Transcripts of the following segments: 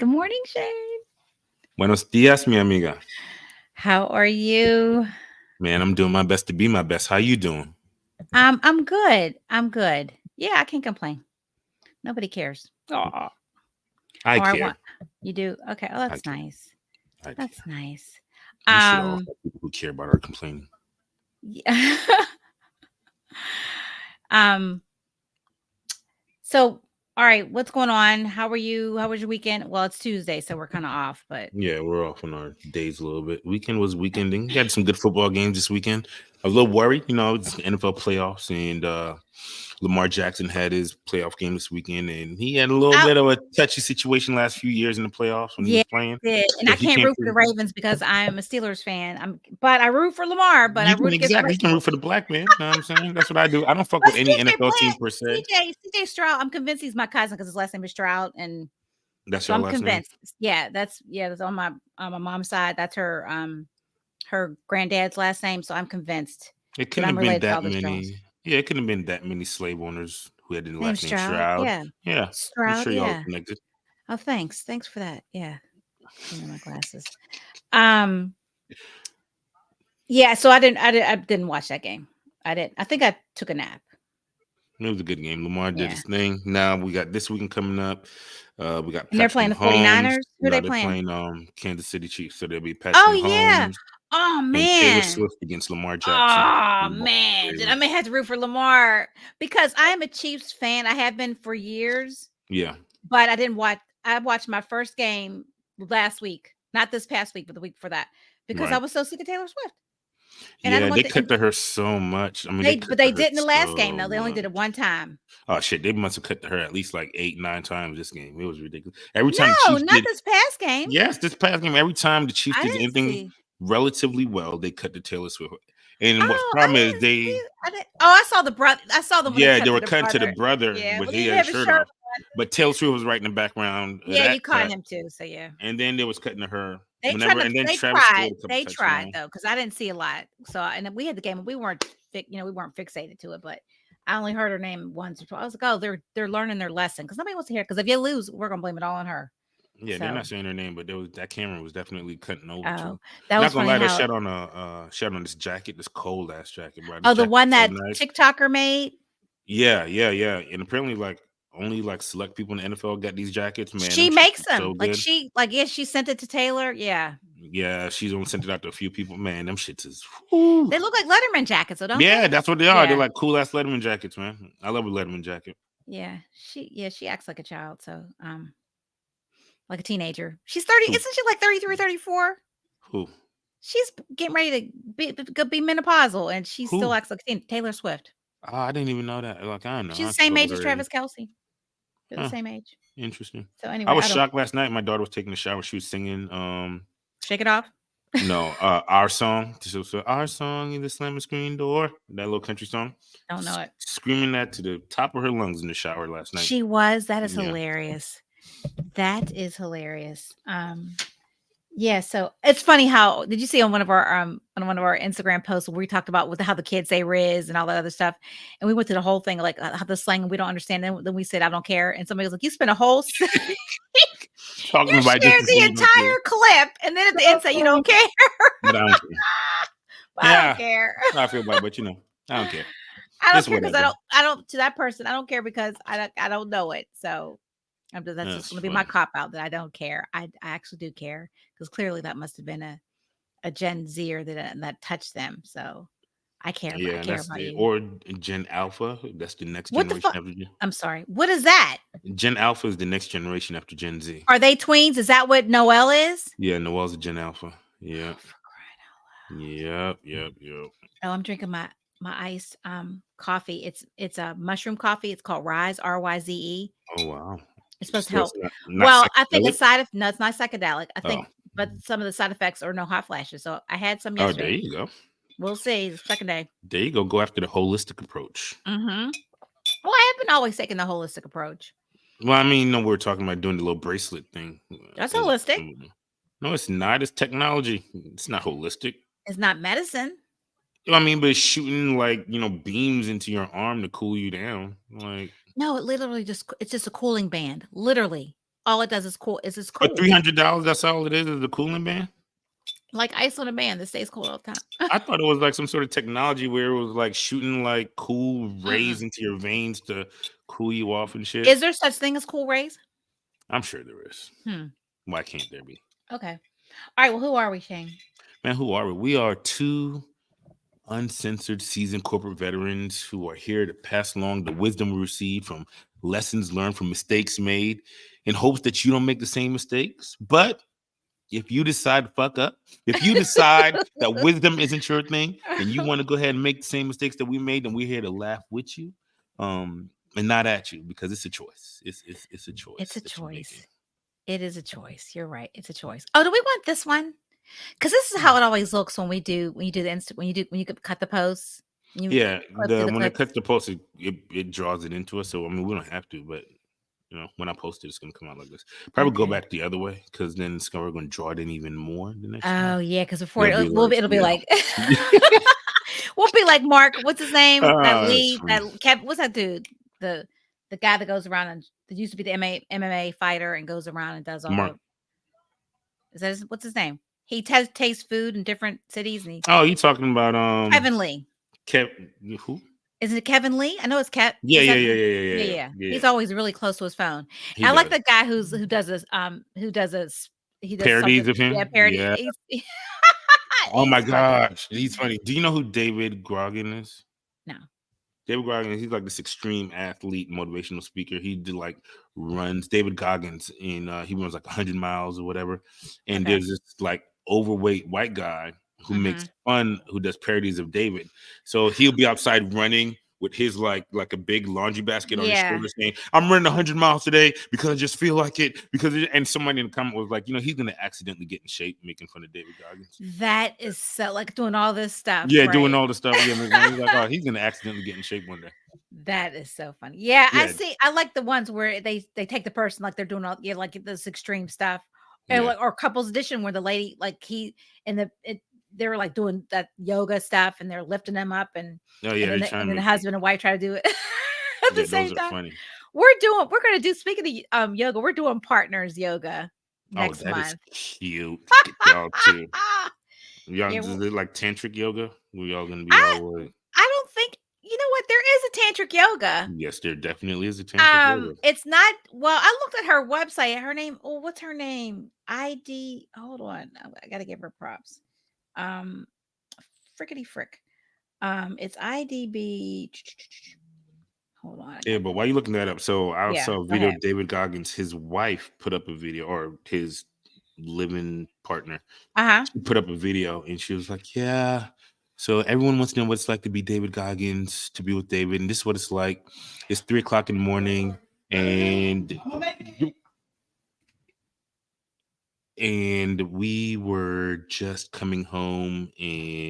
Good morning, Shane. Buenos dias, mi amiga. How are you? Man, I'm doing my best to be my best. How you doing? I'm good. I'm good. Yeah, I can't complain. Nobody cares. Oh, I or I care. want you do. Okay. Oh, I that's care. nice. I care. That's nice. We should all Um, have people who care about our complaining. yeah. um, so all right, what's going on? How are you? How was your weekend? Well, it's Tuesday, so we're kind of off, but Yeah, we're off on our days a little bit. Weekend was weekending. We had some good football games this weekend. I was a little worried, it's the NFL playoffs, and Lamar Jackson had his playoff game this weekend, and he had a little I, bit of a touchy situation last few years in the playoffs when he yeah, was playing. I did. And I But he can't came root for the through. Ravens because I'm a Steelers fan. But I root for Lamar, but I You can root against the exactly you can root Ravens. for the black man. You know what I'm saying? That's what I do. I don't fuck But with any CJ NFL team playing per se. CJ Stroud, I'm convinced he's my cousin because his last name is Stroud, and That's so your I'm last name. convinced. That's on my mom's side. That's her granddad's last name. So I'm convinced It that couldn't I'm have been related to all that the Strouds. many. Yeah, it couldn't have been that many slave owners who had the Name last name Stroud, Shroud. yeah, Yeah, I'm Stroud, sure y'all are yeah. connected. Oh, thanks for that. Yeah, give me my glasses. Um, yeah. So I didn't watch that game. I didn't. I think I took a nap. It was a good game. Lamar did Yeah, his thing. Now we got this weekend coming up. We got and they're Patrick playing the Mahomes. 49ers. Who are No, they they're playing? playing Kansas City Chiefs. So there'll be Patrick Oh yeah. Mahomes Oh and Taylor man. Swift against Lamar Jackson. Oh And the man, did I Ravens. may have to root for Lamar because I am a Chiefs fan. I have been for years, Yeah, but I didn't watch. I watched my first game last week, not this past week, but the week for that, because I right. was so sick of Taylor Swift, and I didn't Yeah, want they the. cut And to her so much. I mean, they cut they to her didn't the last game so though. They only did it much. one time. Oh shit, they must have cut to her at least like 8, 9 times this game. It was ridiculous. Every time the No, Chiefs not did, this past game. yes, this past game, every time the Chiefs I did didn't anything see. relatively well, they cut to Taylor Swift. And what's the Oh, I problem is didn't see. they, I didn't. Oh, I saw the brother. I saw them when they yeah, cut they to were the cutting to the brother. brother, Yeah, but well, he he had didn't have his his shirt shirt off. on. But Taylor Swift was right in the background of Yeah, you that caught cut, him too. So yeah. and then they was cutting to her whenever, and then They Travis tried. scored a couple They tried touchdowns. though, because I didn't see a lot. So and then we had the game and we weren't fixated to it, but I only heard her name once or twice. I was like, oh, they're learning their lesson because nobody wants to hear it. Because if you lose, we're gonna blame it all on her. Yeah, they're So not saying her name, but there was that camera was definitely cutting over oh, to. that Not was gonna funny lie, they how shot on this jacket, this cold ass jacket, bro. This oh the jacket one is so that nice. TikToker made, Yeah, yeah, yeah. And apparently, like only like select people in the NFL got these jackets. Man, she them shits makes is so them. Like good. yeah, she sent it to Taylor. Yeah. Yeah, she's only sent it out to a few people. Man, them shits is. Whew. They look like Letterman jackets, so don't Yeah, they? that's what they are. They're Yeah. like cool ass Letterman jackets, man. I love a Letterman jacket. Yeah. She acts like a child, so like a teenager. She's 30, Who? isn't she like 33, 34? Who? She's getting ready to be menopausal, and she still Who? acts like a teen. Taylor Swift. Oh, I didn't even know that. Like I don't know. She's I the same fuck with age as her already. Travis Kelce. They're the Huh? same age. Interesting. So I anyway, was I don't shocked last night. My daughter was taking a shower. She was singing. shake it off. No, our song. So our song in the slamming screen door. That little country song. Don't know it. Screaming that to the top of her lungs in the shower last night. She was. That is Yeah. hilarious. That is hilarious. Yeah, so it's funny how did you see on one of our Instagram posts where we talked about with how the kids say Riz and all that other stuff, and we went through the whole thing like how the slang we don't understand. Then we said I don't care, and somebody was like, "You spent a whole Talking you about just shared to say the you don't care. entire clip, and then at the end say you don't care." But I don't care. Well, I don't Yeah. care. I feel bad, but I don't care. I don't It's care because whatever. I don't to that person. I don't care because I don't know it. So that's just That's going to be my funny. cop out that I don't care. I actually do care because clearly that must have been a Gen Zer that touched them. So I Yeah, care that's about the you. or Gen Alpha. That's the next What the generation fuck? after Gen. I'm sorry. What is that? Gen Alpha is the next generation after Gen Z. Are they tweens? Is that what Noel is? Yeah, Noel's a Gen Alpha. Oh, Yep. for crying Yep. Yep. Yep. out loud. Oh, I'm drinking my iced coffee. It's a mushroom coffee. It's called Rise, RYZE. Oh wow. It's supposed to So it's help. not Well, I think psychedelic. no, it's not psychedelic. I Oh. think, but some of the side effects are no hot flashes. So I had some Oh, there yesterday. you go. We'll see. It's the second day. There you go. Go after the holistic approach. Mm-hmm. Well, I have been always taking the holistic approach. Well, I mean, no, we're talking about doing the little bracelet thing. That's As holistic. no, it's not. It's technology. It's not holistic. It's not medicine. I mean, but it's shooting like beams into your arm to cool you down. Like, No, it's just a cooling band. Literally. all it does is cool. It's For cool, $300, that's all it is the cooling band? like ice on a band that stays cool all the time. I thought it was like some sort of technology where it was like shooting like cool rays Mm-mm. into your veins to cool you off and shit. Is there such thing as cool rays? I'm sure there is. Hmm. Why can't there be? Okay. All right. Well, who are we, Shane? Man, who are we? We are two uncensored seasoned corporate veterans who are here to pass along the wisdom we received from lessons learned from mistakes made in hopes that you don't make the same mistakes. But if you decide to fuck up, if you decide that wisdom isn't your thing and you want to go ahead and make the same mistakes that we made, then we're here to laugh with you and not at you because it's a choice. It's a It's choice a that you're making. choice. It is a choice. You're right. It's a choice. Oh, do we want this one? Because this is how it always looks when you do the when you cut the posts. You Yeah, clip through the when it clips. cuts the post, it draws it into us. So I mean, we don't have to, but when I post it, it's gonna come out like this. Probably go Okay. back the other way because then we're gonna draw it in even more the next Oh time. yeah, because before It'll be it'll be like, like we'll be like Mark. What's his name? That it's Lee. funny. That Kev. What's that dude? The guy that goes around and that used to be the MMA fighter and goes around and does all Mark. what's his name? He tastes food in different cities and he Oh, you talking about Kevin Lee. Who? Is it Kevin Lee? I know it's Kev. Yeah, Is yeah, that yeah, the yeah, yeah, yeah, yeah, yeah. yeah. He's always really close to his phone. He I like does the guy who does this who does a he does parodies something of him. parody. Yeah. He's Oh my he's funny. gosh, he's funny. Do you know who David Grogan is? No. David Goggins, he's like this extreme athlete, motivational speaker. He did like runs. David Goggins, and he runs like 100 miles or whatever. And Okay. there's this like overweight white guy who makes fun, who does parodies of David. So he'll be outside running with his like a big laundry basket on his Yeah. shoulder, saying, "I'm running 100 miles today because I just feel like it." And somebody in the comment was like, he's gonna accidentally get in shape making fun of David Goggins. That is so like doing all this stuff, Yeah, doing right? all the stuff. Yeah, he's like, oh, he's gonna accidentally get in shape one day. That is so funny. Yeah, I Yeah, see. I like the ones where they take the person like they're doing all like this extreme stuff, and yeah. like or couples edition where the lady like they're like doing that yoga stuff and they're lifting them up Oh yeah, they're and trying then to. the husband and wife try to do it at the Yeah, same those are time. funny. We're gonna do speaking of yoga. We're doing partners yoga Oh, next that is month. cute. Get y'all too. Y'all Yeah, is it like tantric yoga? We all gonna be I all like, I don't think you know what there is a tantric yoga. yes, there definitely is a tantric yoga. It's not well, I looked at her website. Her name, oh, what's her name? ID. Hold on. I gotta give her props. Um, frickety frick. It's IDB. Hold on. Yeah, but while you looking that up, so I Yeah, saw a go video ahead. of David Goggins, his wife put up a video, or his living partner. Uh-huh. She put up a video and she was like, yeah. So everyone wants to know what it's like to be David Goggins, to be with David, and this is what it's like. It's 3:00 in the morning, and we were just coming home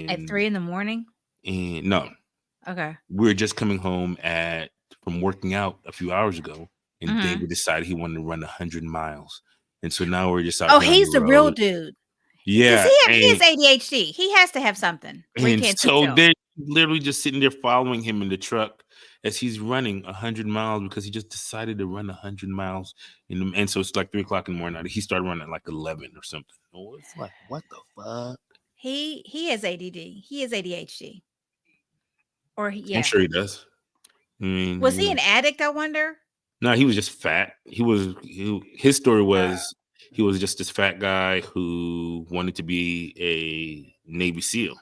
At 3 in the morning. and no, Okay. we were just coming home from working out a few hours ago, and Mm-hmm. David decided he wanted to run 100 miles, and so now we're just out Oh, here on he's the the real road. dude. Does Yeah, he has ADHD? He has to have something where he and can't sit so still. they're literally just sitting there following him in the truck as he's running 100 miles because he just decided to run 100 miles. And so it's like 3:00 in the morning. He started running at like 11 or something. Oh, it's like, what the fuck? He has ADD. He has ADHD. Or I'm yeah. sure he does. I mean, Was he an addict, I wonder? no, he was just fat. His story was he was just this fat guy who wanted to be a Navy SEAL.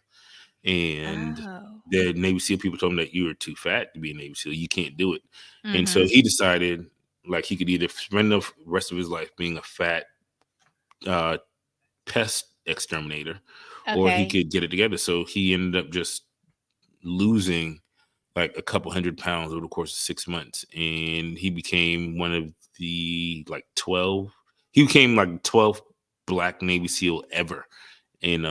And Oh. the Navy SEAL people told him that you were too fat to be a Navy SEAL. You can't do it. And so Mhm. he decided like he could either spend the rest of his life being a fat pest exterminator, or he Okay. could get it together. So he ended up just losing like a couple 100 pounds over the course of 6 months. And he became one of the like 12. He became like 12th Black Navy SEAL ever. and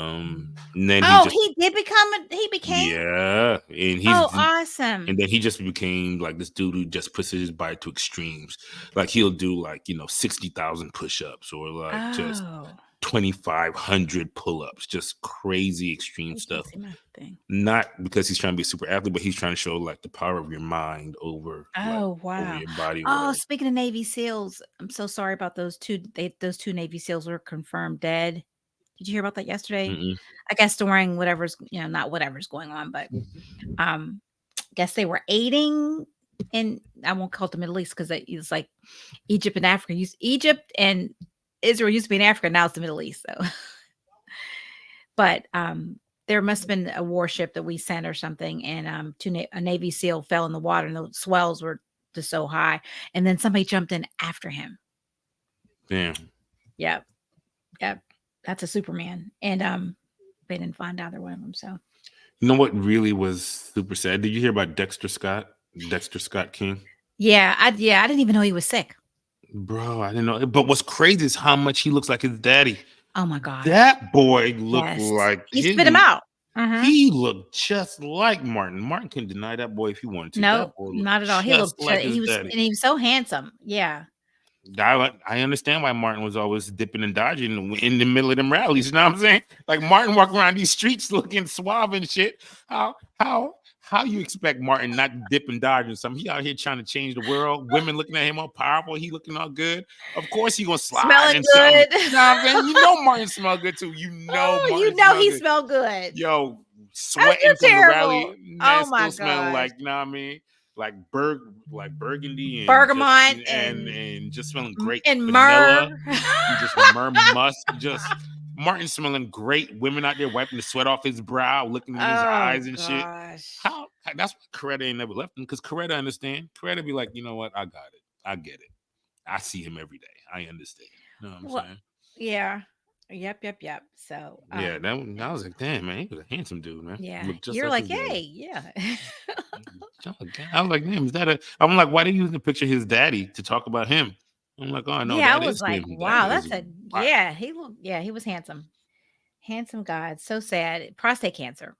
then he Oh, just he did become he became. yeah, and Oh, he's awesome. and then he just became like this dude who just pushes his body to extremes. Like he'll do like 60,000 push-ups or like just Oh, 2,500 pull-ups, just crazy extreme you can stuff. see my thing. Not because he's trying to be a super athlete, but he's trying to show like the power of your mind over Oh, over wow. your body or Oh, whatever. speaking of Navy SEALs, I'm so sorry about those two. Those two Navy SEALs were confirmed dead. Did you hear about that yesterday? Mm-mm. I guess during whatever's, not whatever's going on, but um, guess they were aiding in, I won't call it the Middle East because it's like Egypt and Africa. Egypt and Israel used to be in Africa. Now it's the Middle East. So, but there must have been a warship that we sent or something, and a Navy SEAL fell in the water, and the swells were just so high, and then somebody jumped in after him. Damn. Yep, yep, that's a Superman, and they didn't find either one of them. So You know what really was super sad? Did you hear about Dexter Scott? Dexter Scott King? I didn't even know he was sick. Bro, I didn't know. But what's crazy is how much he looks like his daddy. Oh my gosh, That boy looked yes, like he spit him out. Mhm. he looked just like Martin. Martin couldn't deny that boy if he wanted to. No, That boy looked not at all. He just looked, like his he was, daddy. and he was so handsome. Yeah. I understand why Martin was always dipping and dodging in the middle of them rallies. You know what I'm saying? Like Martin walking around these streets looking suave and shit. How you expect Martin not to dip and dodge and something? He out here trying to change the world. Women looking at him all powerful. He looking all good. Of course he gonna slide Smelling and something. good. You know what I'm saying? You know Martin smell good too. You know Oh, Martin smell he good. smelled good. Yo, How's sweating you from the terrible? rally, man, Oh my still smelling gosh. like, you know what I mean? Like burgundy Bergamot and just smelling great. and Vanilla myrrh. and just myrrh musk. Just Martin smelling great. Women out there wiping the sweat off his brow, looking in his Oh eyes and shit. gosh. How that's why Coretta ain't never left him, because Coretta understand. Coretta be like, you know what? I got it. I get it. I see him every day. I understand. You know what I'm Well, saying? yeah. Yep. So, Yeah, I was like, damn, man, he was a handsome dude, man. yeah, Looked just you're like like, his daddy. hey, yeah. I was like, damn, is that a? I'm like, why did you use the picture of his daddy to talk about him? I'm like, oh no, Yeah, I that was is like, him. That wow, is wow. he was handsome. Handsome God. So sad. Prostate cancer.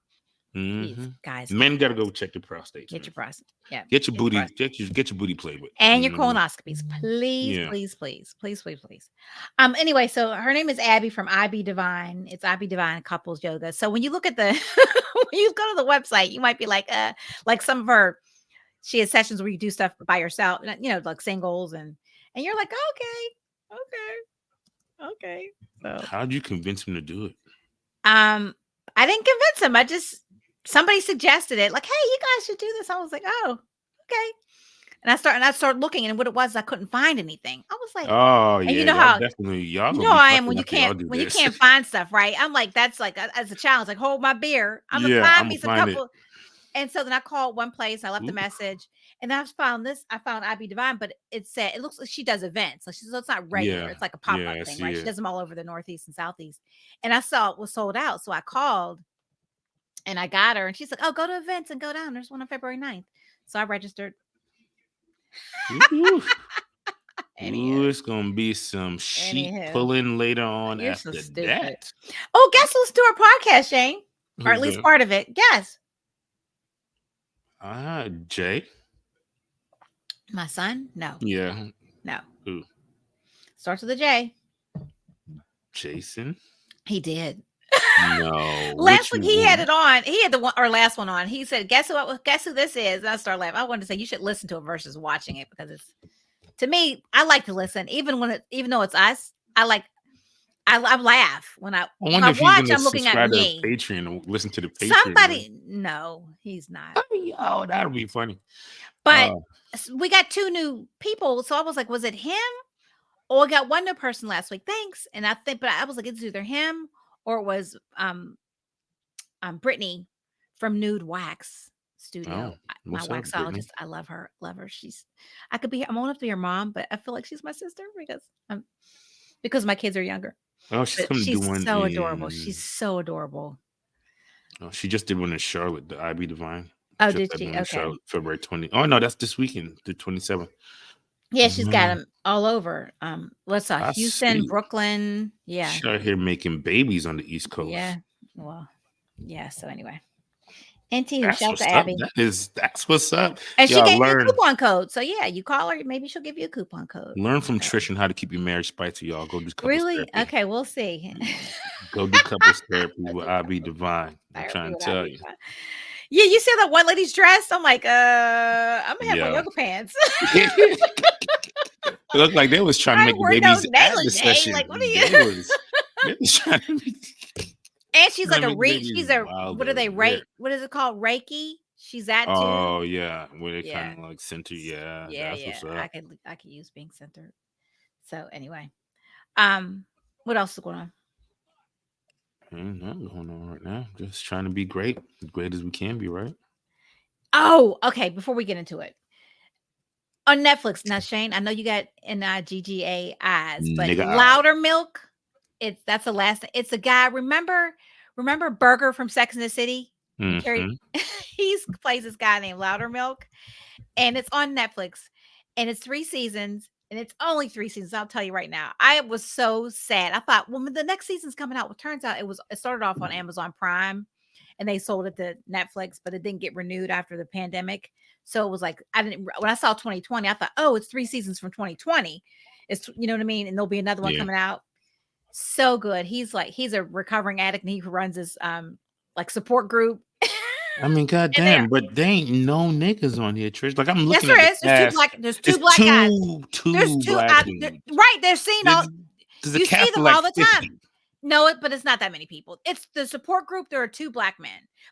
He's guys, Men gotta go check your prostates, get man. your prostate. Yeah. Get your Get your booty, prostate. get your booty played with. And You your know what I mean? colonoscopies. Please, Yeah. please, please, please, please, please. Anyway, so her name is Abby from IB Divine. It's IB Divine Couples Yoga. So when you look at the when you go to the website, you might be like some of her, she has sessions where you do stuff by yourself, like singles, and you're like, okay. So How'd you convince him to do it? I didn't convince him. Somebody suggested it, like, hey, you guys should do this. I was like, oh, okay. And I started looking, and what it was, I couldn't find anything. I was like, Oh and yeah, y'all definitely you gonna know be how I am fucking after y'all do when you this. can't find stuff, right? I'm like, that's like as a challenge, like hold my beer. I'm gonna Yeah, find I'm me gonna some find it. couple. And so then I called one place, I left a Ooh, message, and I found this. I found IB Divine, but it looks like she does events. So it's not regular. yeah, It's like a pop yeah, up I thing, see right? She it. does them all over the Northeast and Southeast. And I saw it was sold out. So I called and I got her, and she's like, oh, go to events and go down. There's one on February 9th. So I registered. Ooh. Anywho, Ooh, it's gonna be some sheep anywho, pulling later on you're so after stupid. that. Oh, guess who's to our podcast, Shane? Or at Who's least that? part of it. Guess. Jay. My son? No. Yeah. No. Who? Starts with a J. Jason? He did. No. Last Which week he had one? it on. He had the one or last one on. He said, guess who this is? And I started laughing. I wanted to say you should listen to it versus watching it, because it's, to me, I like to listen, even though it's us. I laugh when I I wonder if he's watch, gonna I'm looking at subscribe to me. Patreon and listen to the Patreon one. Somebody, no, he's not. Oh, that'll be funny. But we got two new people. So I was like, was it him? Or I got one new person last week. Thanks. And but I was like, it's either him or it was Brittany from Nude Wax Studio. My What's up, Brittany? waxologist. I love her. Love her. I'm old enough to be her mom, but I feel like she's my sister because my kids are younger. Oh, she's But gonna do she's one so adorable. in. She's so adorable. Oh, she just did one in Charlotte, the IB Divine. Oh, Just did had she? one in Okay. Charlotte, February 20. Oh no, that's this weekend, the 27th. Yeah, she's got Mhm. them all over. Let's I Houston, see. Brooklyn. Yeah, She out here making babies on the East yeah. Coast. Well, yeah. So anyway, NT, That's shout out to what's up. Abby. That's what's up. And she Y'all gave me a learn coupon code. So yeah, you call her, maybe she'll give you a coupon code. learn from So Trish and how to keep your marriage spicy, y'all. Go do couples really? therapy. Okay, we'll see. Go do couples therapy Go with do I be couples divine. I'm therapy trying to with tell Abby. you. Yeah, you see that one lady's dressed? I'm like, I'm gonna have my Yeah. yoga pants. It looked like they was trying to I make a wear no babies at the negligee. Like, what are session. you? They was trying to make, And she's like trying to a make the reach. babies She's a wild what are or they weird. rate? What is it called? Reiki. She's that too. Oh yeah, where they Yeah. kind of like center. Yeah, Yeah, that's yeah. what's up. I could use being centered. So anyway. Um, what else is going on? Ain't nothing going on right now. Just trying to be great, as great as we can be, right? Oh, okay. Before we get into it. On Netflix. Now, Shane, I know you got NIGGA eyes, but Nigga eye. Louder Milk, that's the last it's a guy. Remember Burger from Sex and the City? And Carrie Hmm. he's plays this guy named Louder Milk, and it's on Netflix, and it's 3 seasons, and it's only 3 seasons. I'll tell you right now. I was so sad. I thought, well, when the next season's coming out, well, turns out it started off on Amazon Prime and they sold it to Netflix, but it didn't get renewed after the pandemic. So it was like I didn't when I saw 2020, I thought, oh, it's 3 seasons from 2020. It's you know what I mean? And there'll be another one Yeah. coming out. So good. He's a recovering addict and he runs this like support group. I mean, And there goddamn, but they ain't no niggas on here, Trish. Like I'm yes, looking at the there is. cast. There's two It's black guys. There's two two black dudes. right. They're seen all There's a you see cast of them like all the 50. time. No, but it's not that many people. It's the support group. There are two black men,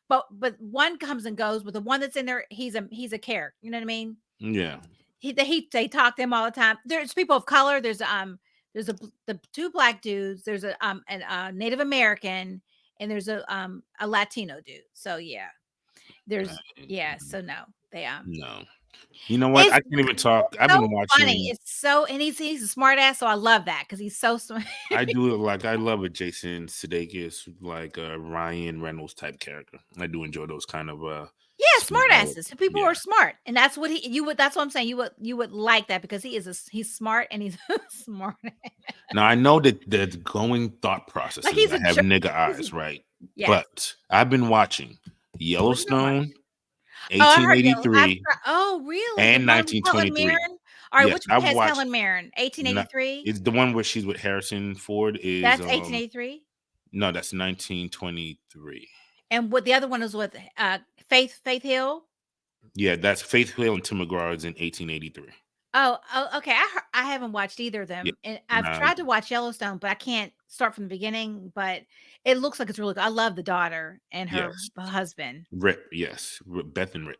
but one comes and goes. But the one that's in there, he's a character. You know what I mean? Yeah. They talk to him all the time. There's people of color. There's the two black dudes. There's a Native American and there's a Latino dude. So yeah, there's yeah. So no, they No. You know what? it's I can't even talk. I've so been funny. watching. It's so and he's a smart ass. So I love that because he's so smart. I do like I love a Jason Sudeikis, like a Ryan Reynolds type character. I do enjoy those kind of Yeah, smart smart aleck. asses. People who Yeah. are smart, and that's what you would. That's what I'm saying. You would like that because he's smart and he's smart. Now I know that the going thought Like processes. he's I a have jerk. nigga He's a, eyes, right? yes. But I've been watching What you been watching? Yellowstone, Oh, I heard you. $1883, Oh, really? The and one with Helen 1923. Mirren. All right, Yes, which one I've has watched. Helen Mirren? Not, 1883. it's the one where she's with Harrison Ford. Is That's 1883. no, that's 1923. And what the other one is with Faith Hill. Yeah, that's Faith Hill and Tim McGraw's in 1883. Oh, okay. I haven't watched either of Yeah, them, and I've nah, tried to watch Yellowstone, but I can't start from the beginning. But it looks like it's really good. I love the daughter and her yes, husband. Rip, yes, Beth and Rip,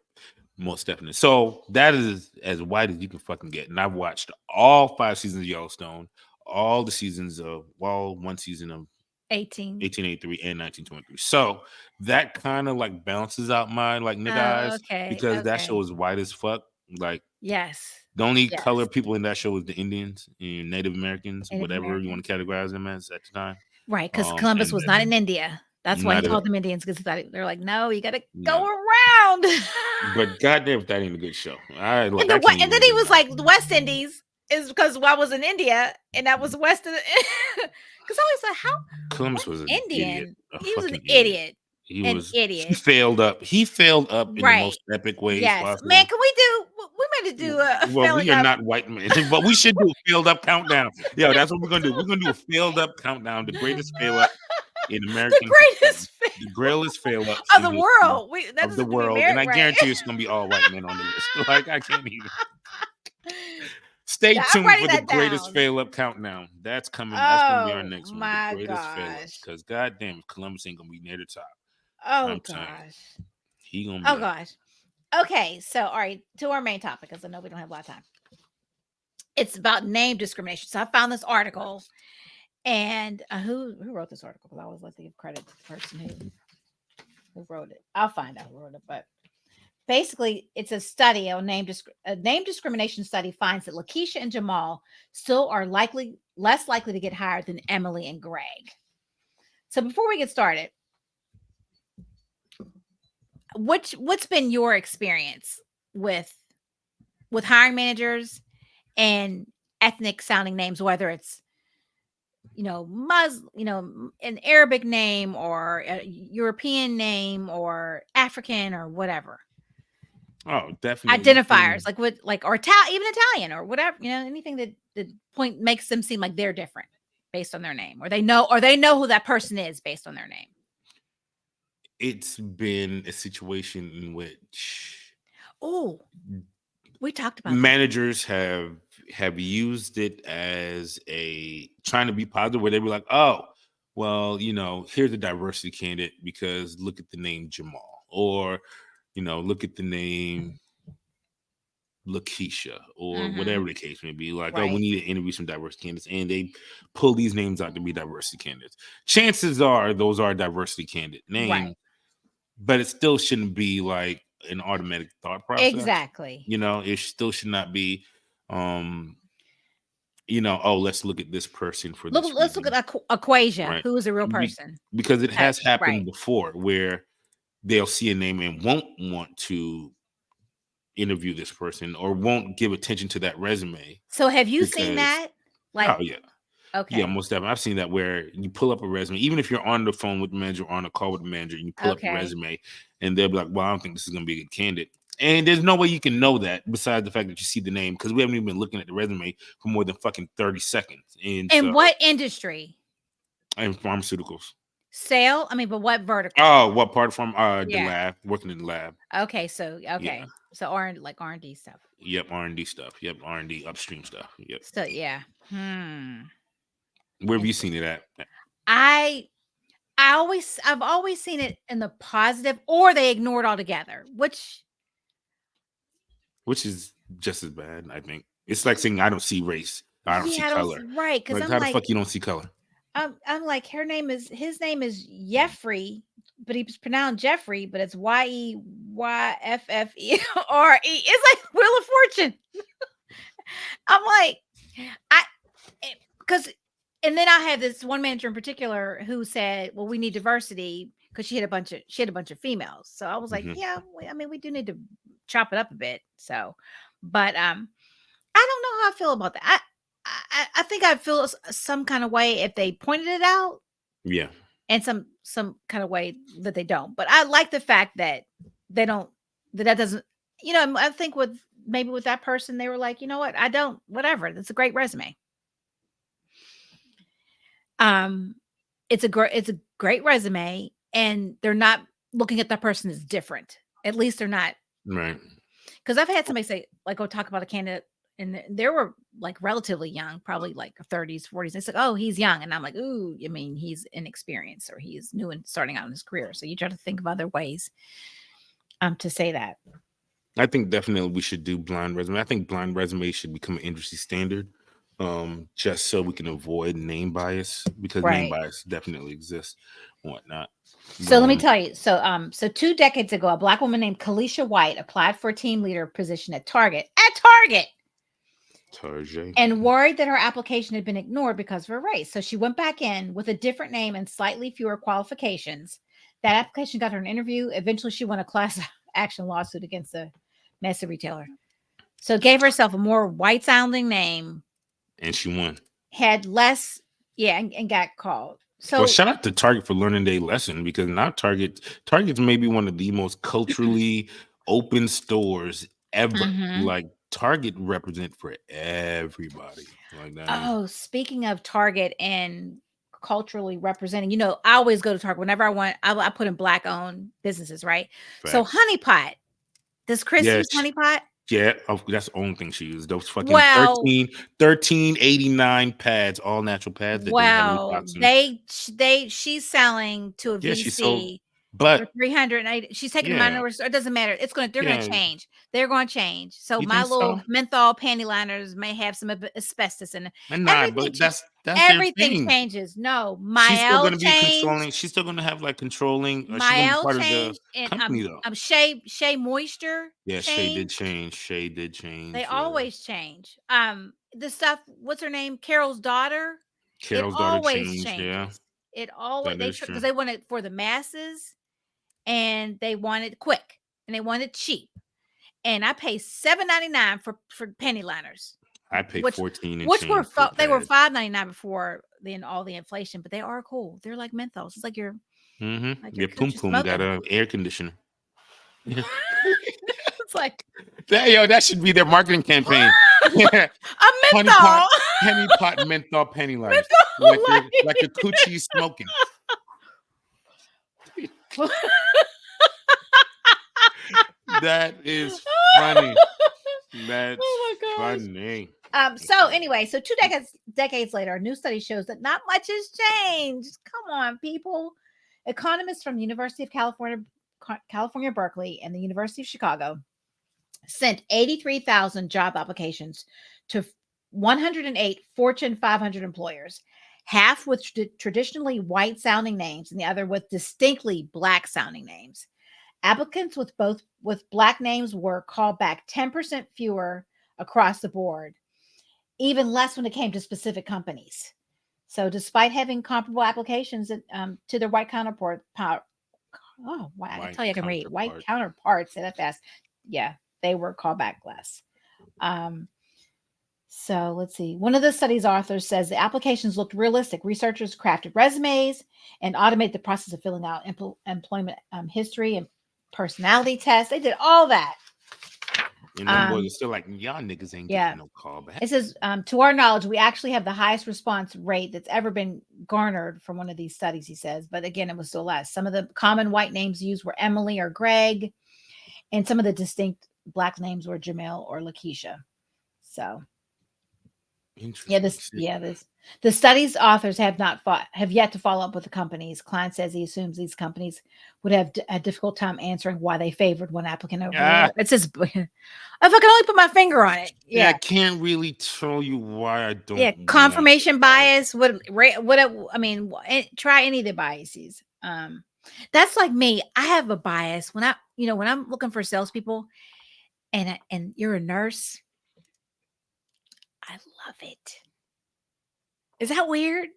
most definitely. So that is as wide as you can fucking get. And I've watched all 5 seasons of Yellowstone, all the seasons of one season of 18. 1883 and 1923. So that kind of like balances out my like nigga Oh, eyes okay. because that Okay. show is white as fuck. Like Yes. the only color Yes. people in that show is the Indians and Native Americans, Native whatever you American. want to categorize them as at the time. Right, because Columbus And was not in India. That's why he not at called all. them Indians because they're like, no, you got to No. go around. But goddamn, if that ain't a good show. I like. I can't And then even he get was mad. like, the West Indies is because I was in India and that was west of the. Because I always thought, how Columbus West was an idiot, Indian? a He was an fucking idiot. idiot. He An was. He idiot. failed up. He failed up in the Right. most epic ways Yes. Man, possible. can we do? We might do a Well, we failing are up. not white men, but we should do a failed up countdown. Yeah, that's what we're gonna do. We're gonna do a failed up countdown, the greatest fail up in The American history, greatest the greatest fail ups of in the history world. That of the doesn't mean world, and American, I right? guarantee it's gonna be all white men on the list. Like I can't even. Stay Yeah, I'm tuned writing for the that greatest down. fail up countdown. That's coming. That's gonna be our Oh next one. The my greatest fail ups, gosh. because goddamn, Columbus ain't gonna be near the top. Oh I'm telling you, gosh. he gonna Oh be up. gosh. Okay, so all right, to our main topic, because I know we don't have a lot of time. It's about name discrimination. So I found this article, and who wrote this article? Because I always like to give credit to the person who wrote it. I'll find out who wrote it, but basically, it's a study on a name discrimination study finds that Lakeisha and Jamal still are less likely to get hired than Emily and Greg. So before we get started, what's been your experience with hiring managers and ethnic sounding names, whether it's Muslim, an Arabic name or a European name or African or whatever. Oh, definitely. Identifiers like what like or even Italian or whatever, anything that point makes them seem like they're different based on their name, or they know who that person is based on their name. It's been a situation in which Oh, we talked about that. managers have used it as a trying to be positive, where they were like, oh, well, here's a diversity candidate because look at the name Jamal, or look at the name Lakeisha, or Mhm. whatever the case may be. Like, oh, we Right. need to interview some diverse candidates, and they pull these names out to be diversity candidates. Chances are those are diversity candidate names, Right. but it still shouldn't be like an automatic thought process. Exactly. It still should not be, um, oh, let's look at this person for this Let's look reason, at Aquasia, right? who is a real Be- person. because it has Right. happened before where they'll see a name and won't want to interview this person or won't give attention to that resume So have you seen because, that? Like, oh yeah, yeah, okay. most definitely. I've seen that where you pull up a resume, even if you're on the phone with the manager or on a call with the manager, and you pull up the Okay. resume, and they'll be like, "Well, I don't think this is going to be a good candidate." And there's no way you can know that besides the fact that you see the name, because we haven't even been looking at the resume for more than fucking 30 seconds. And In so, what industry? and pharmaceuticals. Sale? I mean, but what vertical? Oh, what part from the Yeah. lab? Working in the lab. Okay. So Yeah. okay. So R&D stuff. Yep. R&D stuff. Yep. R&D upstream stuff. Yep. So yeah. Where have you seen Interesting. it at? I I've always seen it in the positive, or they ignore it altogether, which Which is just as bad, I think. It's like saying I don't see race. I don't see yeah, I don't color. right, because Like, I'm how the like fuck you don't see color? I'm like his name is Jeffrey, but he's pronounced Jeffrey, but it's Yefferre. It's like Wheel of Fortune. I'm like, I because and then I had this one manager in particular who said, "Well, we need diversity," because she had a bunch of females. So I was like, Mhm. "Yeah, I mean, we do need to chop it up a bit." So, but I don't know how I feel about that. I think I'd feel some kind of way if they pointed it out, Yeah. and some kind of way that they don't. But I like the fact that they don't that doesn't. I think with that person, they were like, you know what, I don't. Whatever. That's a great resume. Um, it's a great resume, and they're not looking at that person as different. At least they're not. Right. Because I've had somebody say, like, go talk about a candidate, and they were like relatively young, probably like 30s, 40s. They said, "Oh, he's young," and I'm like, "Ooh, I mean, he's inexperienced, or he's new and starting out in his career." So you try to think of other ways to say that. I think definitely we should do blind resume. I think blind resume should become an industry standard, just so we can avoid name bias, because name Right. bias definitely exists and whatnot. But So let me tell you. So 2 decades ago, a Black woman named Kalisha White applied for a team leader position at Target. At Target. Tarjay. And worried that her application had been ignored because of her race. So she went back in with a different name and slightly fewer qualifications. That application got her an interview. Eventually, she won a class action lawsuit against the messy retailer. So gave herself a more white sounding name, And she won. had less, yeah, and got called. Well, So shout out to Target for learning their lesson, because now Target's maybe one of the most culturally open stores ever. mhm. Like, Target represent for everybody. Like that. Oh, speaking of Target and culturally representing, I always go to Target whenever I want. I put in Black owned businesses, right? So Facts. Honey Pot. Does Chris Yeah, use Honey Pot? yeah. Oh, that's the only thing she used. Those fucking Well, 1389 pads, all natural pads that didn't have any well, toxins. she's selling to a Yeah, she sold, VC for but 380. She's taking them out yeah, of her store. It doesn't matter. They're gonna yeah. change. They're gonna change. So You my think little so? menthol panty liners may have some asbestos in it. And nah, Everything but that's their everything thing. changes. No, She's still Mael gonna be changed. controlling. She's still gonna have like controlling. She's gonna be Mael part of the changed, and company though. Shea Moisture Yeah, Shay did changed. change. Shay did They change. Yeah, always change. The stuff, what's her name? Carol's daughter. It Carol's daughter always changed. Yeah, changes. It always that they is because true. they want it for the masses, and they want it quick, and they want it cheap. And I pay $7.99 for penny liners. I pay which 14 and which were change for they were pads. $5.99 before then all the inflation, but they are cool. They're like menthols. It's like your Yeah, Pum coochie Pum got smoking. a air conditioner. It's like That should be their marketing campaign. Yeah, a honey pot, menthol. penny pot, menthol penny lighters, Menthol like your coochie smoking. light. That is funny. That's Oh my gosh. funny. So anyway, so two decades later, a new study shows that not much has changed. Come on, people. Economists from the University of California, Berkeley, and the University of Chicago sent 83,000 job applications to 108 Fortune 500 employers, half with traditionally white sounding names and the other with distinctly black sounding names. Applicants with black names were called back 10% fewer across the board, even less when it came to specific companies. So, despite having comparable applications to their white counterpart, oh, wow, I White tell you, I can read white counterpart. counterparts. Say that fast. Yeah, they were called back less. Um, so let's see. One of the study's authors says the applications looked realistic. Researchers crafted resumes and automated the process of filling out employment history and personality tests. They did all that. And them boys are Um, still like, y'all niggas ain't yeah. getting no call back. It says, to our knowledge, we actually have the highest response rate that's ever been garnered from one of these studies, he says. But again, it was still less. Some of the common white names used were Emily or Greg, and some of the distinct black names were Jamil or Lakeisha. So Interesting. the study's authors have yet to follow up with the companies. Klein says he assumes these companies would have a difficult time answering why they favored one applicant over the other. It says, if I can only put my finger on it, I can't really tell you why I don't. yeah, confirmation bias. Try any of the biases. That's like me. I have a bias when I'm looking for salespeople, and you're a nurse. I love it. Is that weird?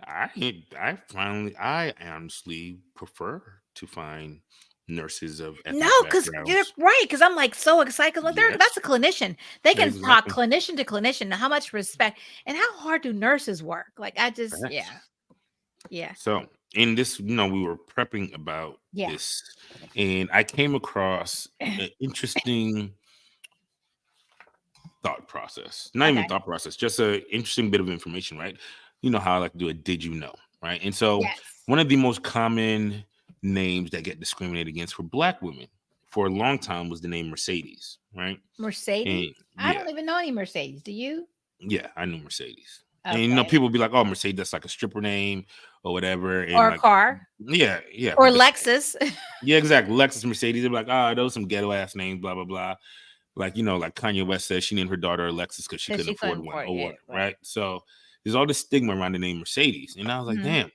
I honestly prefer to find nurses of ethnic No, because you're backgrounds. right. Because I'm like so excited. Look, that's Yes, a clinician. They can talk exactly. clinician to clinician. Now, how much respect and how hard do nurses work? Like I just, Facts. yeah, So in this, we were prepping about yeah. this, and I came across an interesting thought process. Not even Okay. thought process, just an interesting bit of information, right? You know how I like to do a did you know, right? And so Yes. one of the most common names that get discriminated against for black women for a long time was the name Mercedes, right? Mercedes. And I yeah, don't even know any Mercedes. Do you? yeah, I knew Mercedes. And Okay. people be like, "Oh, Mercedes, that's like a stripper name or whatever." And Or a like, car yeah, or Lexus. yeah, exactly. Lexus, Mercedes. They're like, those some ghetto ass names, blah blah blah. Like like Kanye West says, she named her daughter Alexis because she Because couldn't she afford couldn't one, afford or it. what, Right. right? So there's all this stigma around the name Mercedes, and I was like, Mhm. damn.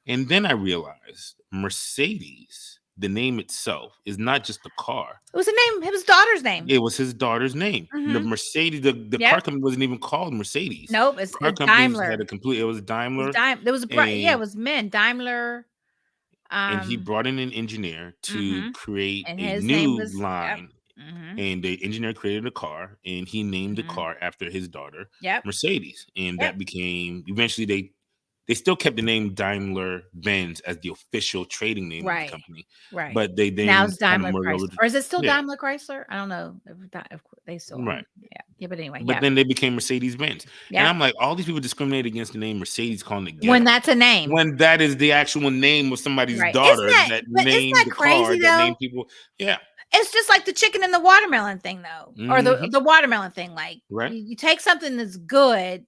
And then I realized Mercedes, the name itself, is not just a car. It was a name. It was daughter's name. It was his daughter's name. The Mhm. Mercedes, the car Yep. company wasn't even called Mercedes. Nope. It's Car companies had Daimler. a complete. It was It was Daimler, There was yeah. It and was men. Daimler. he Um. brought in an engineer to Mhm. create And a his name new was yep. line, Mhm. and the engineer created a car, and he named the Mhm. car after his daughter Yep. Mercedes, and Yep. that became eventually they still kept the name Daimler Benz as the official trading name of the Right. company, Right. but they Now then it's kind of Daimler merged over. Chrysler, or is it still Yeah, Daimler Chrysler? I don't know. They still are. right. Yeah. But anyway, But yeah. then they became Mercedes Benz, and Yep. I'm like, all these people discriminate against the name Mercedes, calling it When ghetto, that's a name. when that is the actual name of somebody's Right. daughter that Isn't named that the car, crazy that named though? people. Yeah. It's just like the chicken and the watermelon thing though. Or the Hmm. the watermelon thing. Like Right. you take something that's good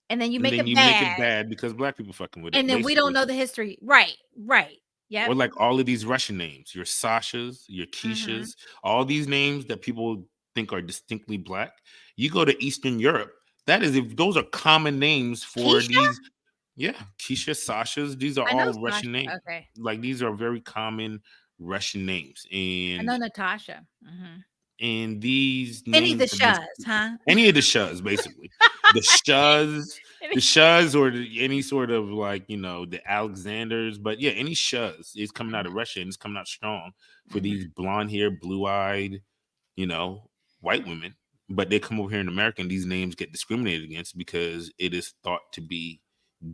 and then you And make then it you make it bad. bad because black people fucking with it, And then we don't basically. know the history. Right. Right. Yep. Or like all of these Russian names, your Sashas, your Hmm. Keishas, all these names that people think are distinctly black. You go to Eastern Europe, that is, if those are common names for Keisha? these, yeah, Keisha, Sashas, these are I know all Sasha. Russian names. Okay. Like these are very common Russian names. I know Natasha. And these Any of the names have been Shahs, huh? any of the Shahs, basically. The Shahs, the Shahs, or any sort of like, the Alexanders. But yeah, any Shahs is coming out of Russia, and it's coming out strong for Mhm. these blonde hair, blue eyed, you know, white women. but they come over here in America and these names get discriminated against because it is thought to be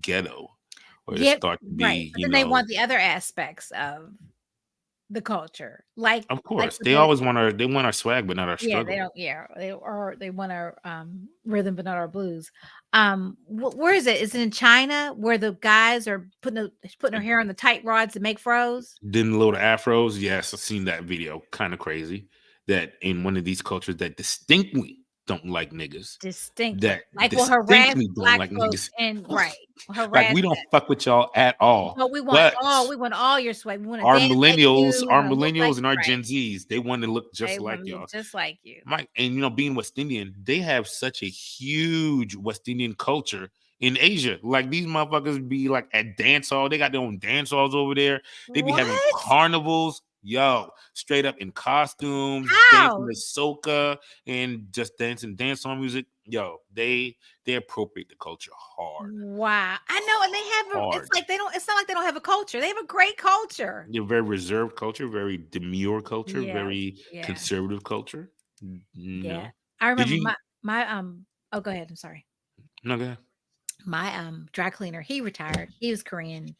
ghetto, or it's Yep, thought to right. be, But then they want the other aspects of the culture, of like course, with they the always want our swag, but not our yeah, they struggle. don't yeah, they want our, rhythm, but not our blues. Where is it? Is it in China where the guys are putting their hair on the tight rods to make froze? Then little afros, yes, I've seen that video. Kind of crazy that in one of these cultures that distinctly don't like niggas, Distinctly. that Like, will harass distinctly don't black like folks niggas. and right, Like harass we don't that. fuck with y'all at all. But But we want all your swag. We wanna dance like you, we our wanna look like millennials and our right. Gen Zs, they want to look They just wanna like look y'all. just like you. Mike, and being West Indian, they have such a huge West Indian culture in Asia. Like these motherfuckers be like at dance hall. They got their own dance halls over there. They be having What? carnivals, straight up in costumes, dancing How? to soca and just dancing dance song music. They appropriate the culture hard, Wow. I know, and they have a it's hard. like they don't it's not like they don't have a culture. They have a great culture. They're very reserved culture, very demure culture, Yes. very Yeah. conservative culture. Yeah. No, I did remember you? oh, go ahead. I'm sorry. No, go ahead. My dry cleaner, he retired. He was Korean.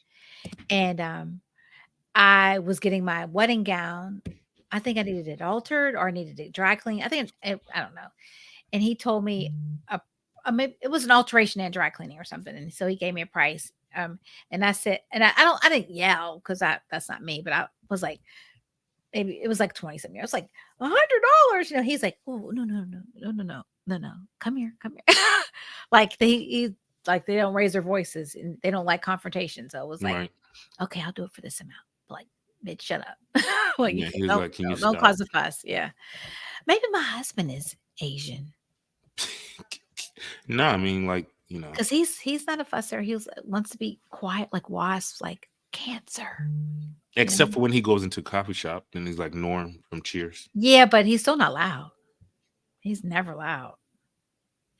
And I was getting my wedding gown. I think I needed it altered or I needed it dry clean. I don't know. And he told me maybe it was an alteration and dry cleaning or something. And so he gave me a price. And I said, and I didn't yell because that's not me, but I was like, maybe it was like 20 something. I was like, $100. He's like, oh no, no, no, no, no, no, no, no. Come here, come here. Like like they don't raise their voices and they don't like confrontation. So it was like, Right. okay, I'll do it for this amount. Like, bitch, shut up. Like you Yeah, he was don't like, "Can you don't stop?" cause a fuss. Yeah. Maybe my husband is Asian. No, I mean, like, Because he's not a fusser. He wants to be quiet like wasps, like cancer. You except know? for when he goes into a coffee shop and he's like Norm from Cheers. Yeah, but he's still not loud. He's never loud.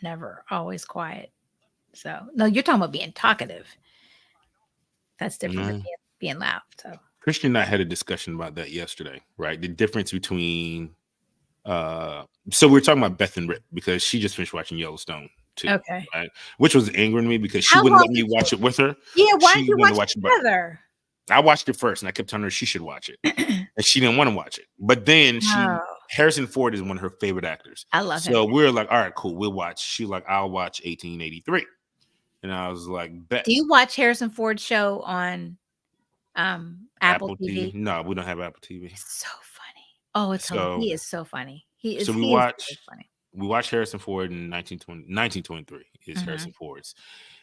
Never. Always quiet. So no, you're talking about being talkative. That's different than No. being loud. So Christian and I had a discussion about that yesterday, right? The difference between so we were talking about Beth and Rip because she just finished watching Yellowstone too, okay. right? Which was angering me because she How wouldn't long let me did you watch it with her. yeah, why didn't She you wanted to watch watch it, it but together? I watched it first and I kept telling her she should watch it. And she didn't want to watch it. But then Oh, Harrison Ford is one of her favorite actors. I love him. So we are like, all right, cool, we'll watch. She like, I'll watch 1883. And I was like, bet. Do you watch Harrison Ford's show on Apple Apple TV? TV. No, we don't have Apple TV. It's so funny. Oh, So he is so funny. so He is so funny. we watched Harrison Ford in 1923 is Mhm, Harrison Ford's.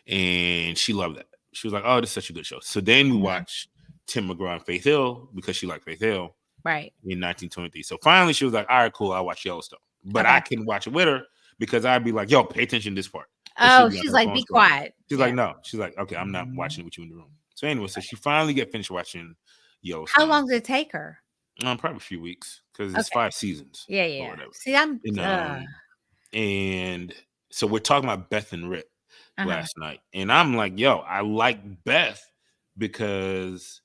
And she loved that. She was like, oh, this is such a good show. So then we mhm. watched Tim McGraw and Faith Hill because she liked Faith Hill Right. in 1923. So finally she was like, all right, cool, I'll watch Yellowstone. But I Okay. can watch it with her because I'd be like, yo, pay attention to this part. And she'd Oh, be like she's on the like, phone "Be scrolling. quiet." She's Yeah. like, no. She's like, okay, I'm not watching it with you in the room. So anyway, so she finally finished watching How Yellowstone. long did it take her? Probably a few weeks because it's Okay. 5 seasons Yeah, or yeah. whatever. See, I'm And and so we're talking about Beth and Rip uh-huh. last night. And I'm like, yo, I like Beth because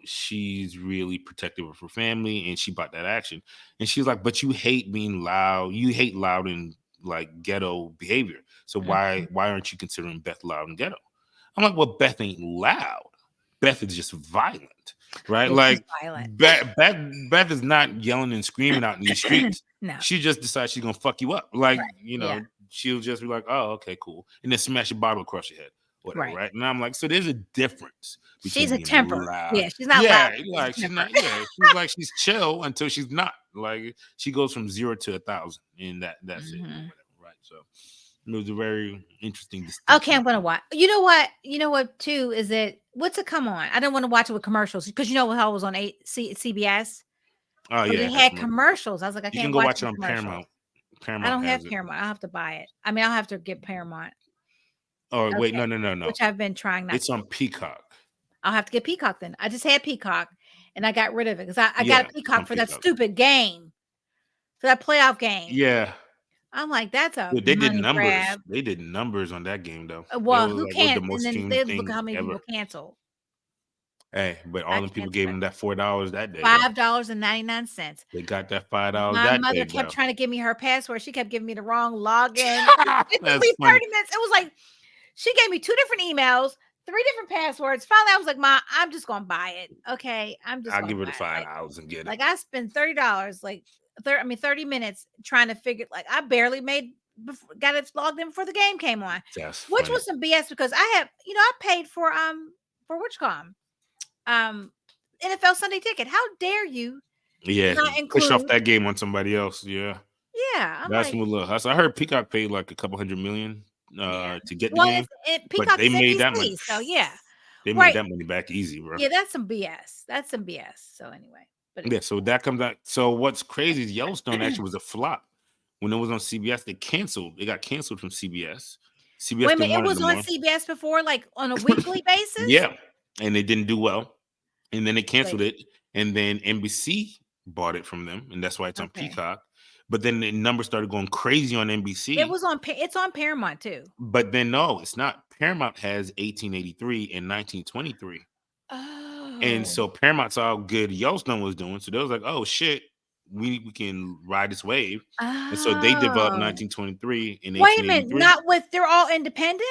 she's really protective of her family and she bought that action. And she's like, but you hate being loud, you hate loud and like ghetto behavior. So Mhm. why aren't you considering Beth loud and ghetto? I'm like, well, Beth ain't loud. Beth is just violent, right? Yeah, she's Like violent. Beth is not yelling and screaming out in these streets. No. She just decides she's gonna fuck you up. Like, Right. Yeah. she'll just be like, oh, okay, cool. And then smash a bottle across your head, whatever, Right. right? And I'm like, so there's a difference She's between a being temper. loud. Yeah, she's not loud, Yeah, but she's a like she's temper. not, yeah, she's like she's chill until she's not. Like she goes from 0 to 1,000, and that's it, or Mhm. whatever, right? So it was a very interesting Okay, distinction. I'm gonna watch. You know what? You know what? Too is it? What's it come on? I don't want to watch it with commercials because you know how it was on CBS, Oh but yeah, it it has had commercials. commercials. I was like, I You can can't go watch it watch it with on commercials. Paramount. I Paramount don't have has it. Paramount. I'll have to buy it. I mean, I'll have to get Paramount. Oh wait, Okay, no, no, no, no. which I've been trying not It's to do. on Peacock. I'll have to get Peacock then. I just had Peacock and I got rid of it because I got Yeah, a it's Peacock on for that Peacock. stupid game, for that playoff game. Yeah. I'm like, that's a Dude, they did money numbers. grab. They did numbers on that game though. It Well, was who like one of the can't? And most then streamed they look at things how many ever. people cancel. Hey, but I all them people can't gave spend him that $4 that day though. $5.99. They got that $5 My that mother day kept though. trying to give me her password. She kept giving me the wrong login. It took That's me funny. 30 minutes. It was like she gave me 2 different emails, 3 different passwords. Finally, I was like, "Ma, I'm just gonna buy it. Okay, I'm just I'll gonna give her buy the it." $5 and get it. Like I spent $30, like 30 minutes trying to figure. Like I barely made got it logged in before the game came on, That's which funny. was some BS because I have, I paid for whichcom NFL Sunday ticket. How dare you Yeah, not push off include? that game on somebody else. Yeah, Yeah, I'm that's like, what little hustle. I heard Peacock paid like a couple hundred million yeah. to get the Well, game, but Peacock they is made that money. NBC, so yeah, They made right. that money back easy, bro. Yeah, that's some BS. That's some BS. So anyway, but Yeah, so that comes out. So what's crazy is Yellowstone actually was a flop when it was on CBS. They canceled. They got canceled from CBS. CBS wait a didn't minute, it want it was no on more. CBS before, like on a weekly basis. Yeah, and they didn't do well, and then they canceled Wait, it, and then NBC bought it from them, and that's why it's on okay. Peacock. But then the numbers started going crazy on It NBC. was on. It's on Paramount too. But then no, it's not. Paramount has 1883 and 1923. And Oh. so Paramount saw how good Yellowstone was doing. So they was like, oh shit, we can ride this wave. And so they developed Oh. 1923 and Wait a minute. 1883. Not with. They're all independent.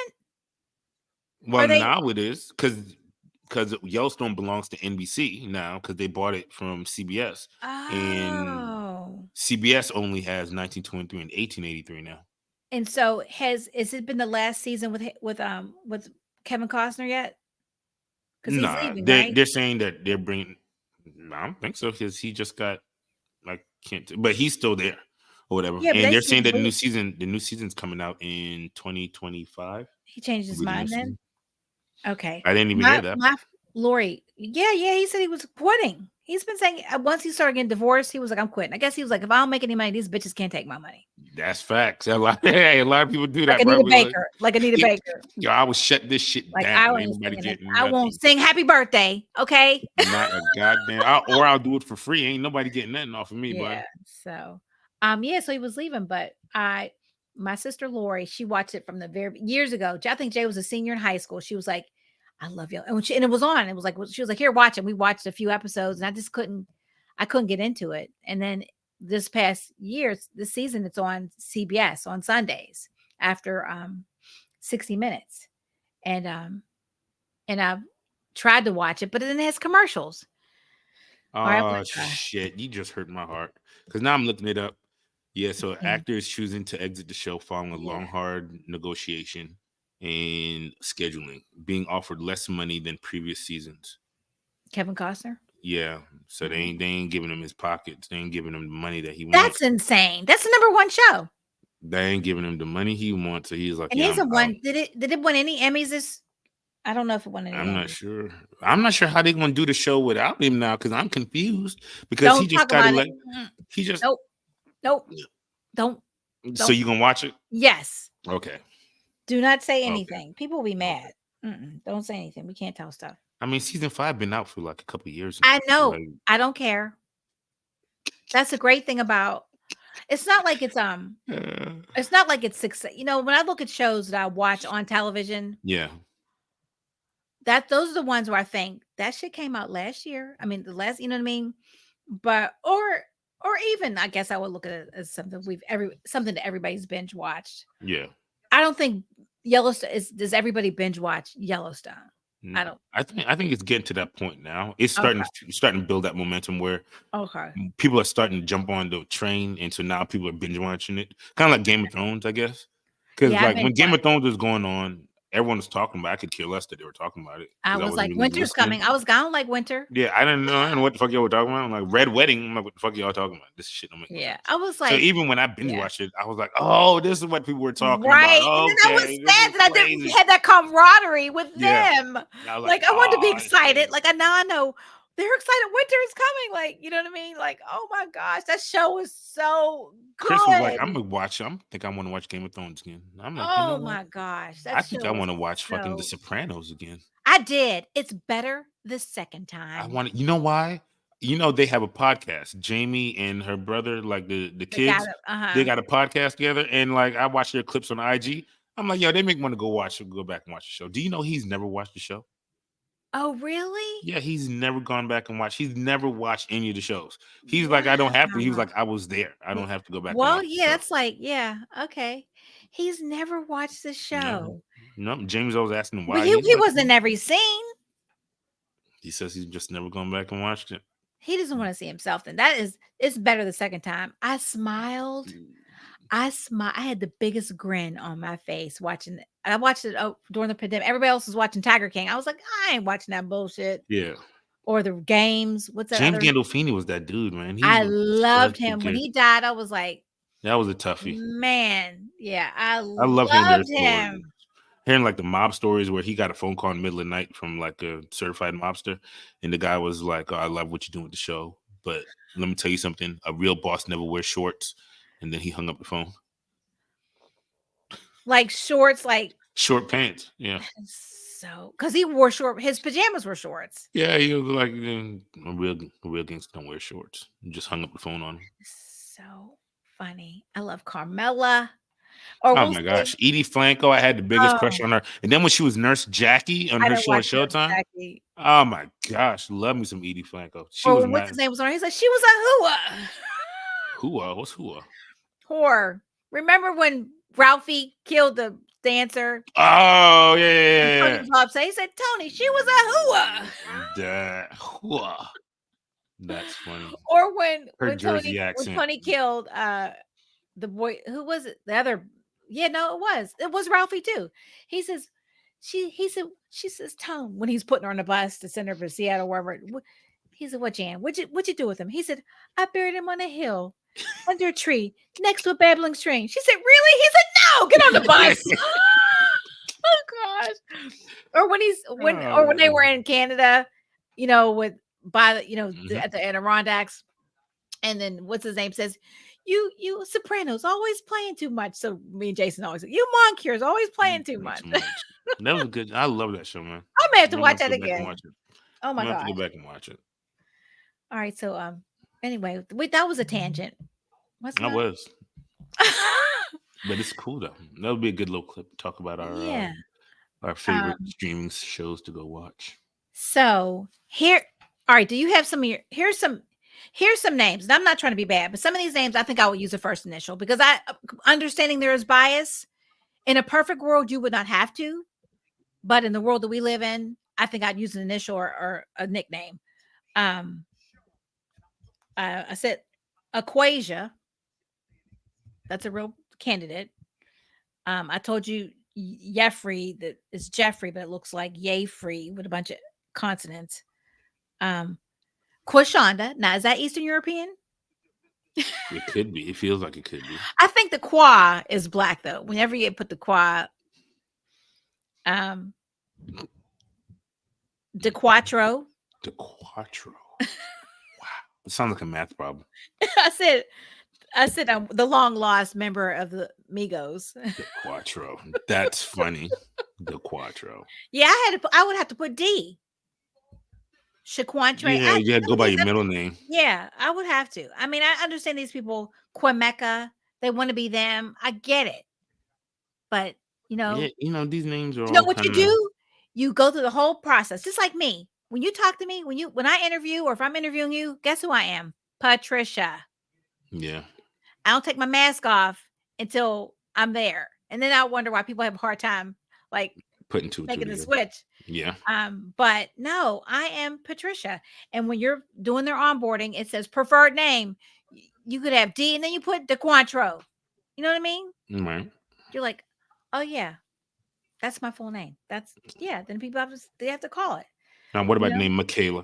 Well, Are they? now it is because Yellowstone belongs to NBC now because they bought it from CBS. And Oh. CBS only has 1923 and 1883 now. And so has it been the last season with Kevin Costner yet? Because he's Nah, leaving, they're right? they're saying that they're bringing. I don't think so because he just got I can't, but he's still there or whatever. Yeah, but And they they're said saying that wait, the new season's coming out in 2025. he changed Will his be the new mind then. season. Okay. I didn't even My hear that. my Lori. Yeah, yeah. He said he was quitting. He's been saying once he started getting divorced, he was like, I'm quitting. I guess he was like, if I don't make any money, these bitches can't take my money. That's facts. Hey, a lot of people do Like that, bro. Anita We like, Baker. Like Anita yeah, Baker. yo, I will shut this shit Like I down. Ain't ain't nobody singing it. getting I won't nothing. sing happy birthday. Okay. Not a goddamn. Or I'll do it for free. Ain't nobody getting nothing off of me, Yeah. bud. So yeah, so he was leaving, but my sister Lori, she watched it from the very years ago. I think Jay was a senior in high school. She was like, I love you. And and it was on, it was like she was like, here, watch it. We watched a few episodes and I couldn't get into it. And then this past year, this season, it's on CBS on Sundays after 60 minutes. And I've tried to watch it, but then it has commercials. All right, I'm Oh like, shit, you just hurt my heart. Because now I'm looking it up. Yeah, so yeah, actors choosing to exit the show following a yeah. long, hard negotiation and scheduling, being offered less money than previous seasons. Kevin Costner. Yeah, so Mm. they ain't giving him his pockets. They ain't giving him the money that he That's wants. insane. That's the number one show. They ain't giving him the money he wants. So he's like, And yeah, he's I'm a out. one. Did it win any Emmys this? I don't know if it won any I'm not Emmys. sure. I'm not sure how they're gonna do the show without him now because I'm confused. Because he Don't just talk got to about it. let he just. Nope. Nope. Don't. So you gonna watch it? Yes. Okay. Do not say Okay. anything. People will be Okay. mad. Don't say anything. We can't tell stuff. I mean, season 5 been out for like a couple years now. I know. Like, I don't care. That's a great thing about. It's not like it's It's not like it's success. When I look at shows that I watch on television, yeah. those are the ones where I think that shit came out last year. I mean, the last, you know what I mean? But or even I guess I would look at it as something that everybody's binge watched. Yeah. I don't think Yellowstone does everybody binge watch Yellowstone? I No. don't. I think it's getting to that point now. It's Okay. starting to build that momentum where Okay. people are starting to jump on the train, and so now people are binge watching it. Kind of like Game of Thrones, I guess. Because Yeah, I like binge when Game watch. of Thrones was going on, everyone was talking about. I could care less that they were talking about it I because I was wasn't like, really winter's listening. coming. I was gone like winter. Yeah, I didn't know what the fuck y'all were talking about. I'm like Red Wedding. I'm like, what the fuck y'all talking about? This shit don't make no Yeah, sense. I was So like, even when I binge yeah, watched it, I was like, oh, this is what people were talking about. right. And then I was Okay, this sad is that I didn't crazy. have that camaraderie with Yeah. them. I was Like like, I wanted to be oh excited. shit. Like now I know they're excited. Winter is coming. Like you know what I mean? Like oh my gosh, that show is so Chris was like, good. I'm gonna watch. I think I want to watch Game of Thrones again. I'm like, you know Oh what? my gosh, I that think I show is want to watch fucking The so. Sopranos again. I did. It's better the second I time. want to. You know why? You know they have a podcast. Jamie and her brother, like the They got kids, it. they got a podcast together. And like I watch their clips on IG. I'm like, yo, they make me want to go back and watch the show. Do you know he's never watched the show? Oh, really? Yeah, he's never gone back and watched. He's never watched any of the shows. He's like, I don't have to. He was Wow. like, I was there. I Yeah. don't have to go back and Well, watch the yeah, show. that's like, yeah, okay. He's never watched the No, show. no. James always asking him But why. he He's he like, wasn't in every scene. he says he's just never gone back and watched it. He doesn't wanna see himself then. That is it's better the second time. I smiled. I had the biggest grin on my face watching it. I watched it, during the pandemic. Everybody else was watching Tiger King. I was like, "I ain't watching that bullshit." Yeah, Or the games. What's that James other Gandolfini was that dude, man. He I was such loved a him. When good. he died, I was like, That was a toughie. "Man, yeah, I I love hearing their loved stories. him." Hearing like the mob stories where he got a phone call in the middle of the night from like a certified mobster, and the guy was like, "Oh, I love what you're doing with the show, but let me tell you something: a real boss never wears shorts." And then he hung up the phone. Like, shorts, like Short pants, yeah, so because he wore short his pajamas were shorts. yeah. He was like, a real gangster don't wear shorts. He just hung up the phone on him. So funny. I love Carmela. Or Oh we'll my say, gosh, Edie Flanco, I had the biggest crush oh, on her. And then when she was Nurse Jackie on I her didn't show at watch Nurse Showtime, Jackie. oh my gosh, love me some Edie Flanco. She Or was when what's my his name was on, he's like, "She was a hooah." Hua. What's Hua? Whore. Remember when Ralphie killed the dancer Oh yeah, and yeah, Tony yeah, was all upset? He said, "Tony, she was a hooah." yeah. That Hua. That's funny. Or Her Jersey When accent. Tony killed the boy, who was it? The other, yeah, no, it was Ralphie too. He says, she says, Tone, when he's putting her on the bus to send her to Seattle, wherever. He said, "What, Jan? What'd you do with him?" He said, "I buried him on a hill under a tree next to a babbling stream." She said, "Really?" He said, "No, get on the bus." Oh gosh. Or when they were Oh, in Canada, with by the mhm. at the Adirondacks, and then what's his name says, "You Sopranos always playing too much." So me and Jason always say, "You Moncure's always playing too Not much." too much. That was a good. I love that show, man. I may have I'm to gonna watch have to that go back and again. watch it. Oh I'm my gonna have to gosh. go back and watch it. All right, so anyway, that was a tangent. What's I not? was, but it's cool though. That would be a good little clip to talk about Yeah. our favorite Um, streaming shows to go watch. so here, all right, do you have some of your here's some names. And I'm not trying to be bad, but some of these names I think I would use a first initial because I understanding there is bias. In a perfect world, you would not have to, but in the world that we live in, I think I'd use an initial or a nickname. Um, I said Aquasia. That's a real candidate. I told you Jeffrey, that it's Jeffrey, but it looks like Yayfree with a bunch of consonants. Um, Quashonda. Now, is that Eastern European? It could be. It feels like it could be. I think the qua is black though. Whenever you put the qua, um, De Quattro. The Quattro. Wow, it sounds like a math problem. I said, the long lost member of the Migos. The Quattro. That's funny. The Quattro. Yeah, I would have to put D. Shaquantre. Yeah, you had to Some go of by these, your middle name. yeah, I would have to. I mean, I understand these people, Quemeca, they want to be them. I get it. But, you Yeah, know, these names are you know all what you kind of. do? You go through the whole process, just like me. When you talk to me, when I interview or if I'm interviewing you, guess who I am? Patricia. Yeah, I don't take my mask off until I'm there. And then I wonder why people have a hard time like putting two and two making the together. switch. Yeah. But no, I am Patricia. And when you're doing their onboarding, it says preferred name. You could have D and then you put DeQuantro. You know what I mean? Right. You're like, oh yeah, that's my full name. Yeah. Then people they have to call it. Now, what You about the know, name Michaela?